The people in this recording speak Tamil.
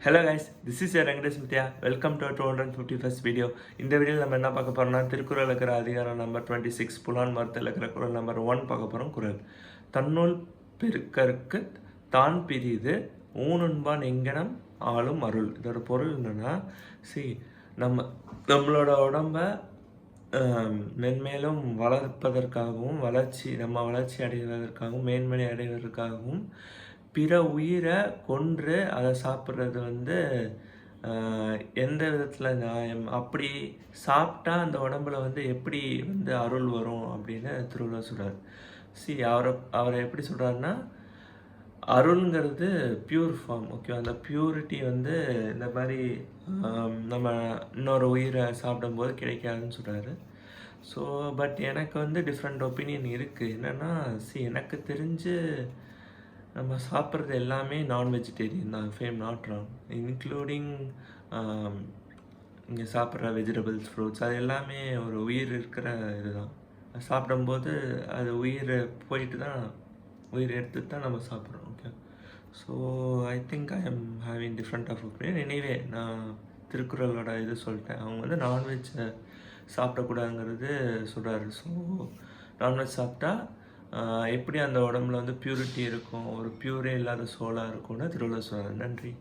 Hello guys, this is Venkatesh Mithya. Welcome to 251st video. இந்த வீடியோவில் நம்ம என்ன பார்க்க போகிறோம்னா, திருக்குறள் இருக்கிற அதிகாரம் நம்பர் 26 புலான் மரத்தில் இருக்கிற குறள் நம்பர் 1 பார்க்க போகிறோம். குறள் தன்னுள் பெருக்கற்கு தான் பிரிது ஊனுண்பான் எங்கனம் ஆளும் அருள். இதோட பொருள் என்னென்னா, நம்மளோட உடம்ப மென்மேலும் வளர்ப்பதற்காகவும் நம்ம வளர்ச்சி அடைவதற்காகவும் மேன்மனை அடைவதற்காகவும் பிற உயிரை கொன்று அதை சாப்பிட்றது எந்த விதத்தில் நியாயம், அப்படி சாப்பிட்டா அந்த உடம்புல எப்படி அருள் வரும் அப்படின்னு திருவள்ளுவர் சொல்கிறார். அவரை எப்படி சொல்கிறாருன்னா, அருள்ங்கிறது பியூர் ஃபார்ம். ஓகே, அந்த பியூரிட்டி இந்த மாதிரி நம்ம இன்னொரு உயிரை சாப்பிடும்போது கிடைக்காதுன்னு சொல்கிறாரு. ஸோ பட் எனக்கு டிஃப்ரெண்ட் ஒப்பீனியன் இருக்குது. என்னென்னா, எனக்கு தெரிஞ்சு நம்ம சாப்பிட்றது எல்லாமே நான் வெஜிடேரியன் தான், ஃபேம் நாட் ராங், இன்க்ளூடிங் இங்கே சாப்பிட்ற வெஜிடபிள்ஸ், ஃப்ரூட்ஸ், அது எல்லாமே ஒரு உயிர் இருக்கிற இதுதான். சாப்பிடும்போது அது உயிர் போயிட்டு தான், உயிர் எடுத்துட்டு தான் நம்ம சாப்பிட்றோம். Okay, so I think I am having different of opinion. Anyway, நான் திருக்குறளோட இது சொல்லிட்டேன். அவங்க நான்வெஜ்ஜை சாப்பிடக்கூடாதுங்கிறது சொல்கிறாரு. ஸோ நான்வெஜ் சாப்பிட்டா எப்படி அந்த உடம்புல பியூரிட்டி இருக்கும், ஒரு பியூரே இல்லாத சோலாக இருக்கும்னு திருவள்ளுவர் சொல்கிறார். நன்றி.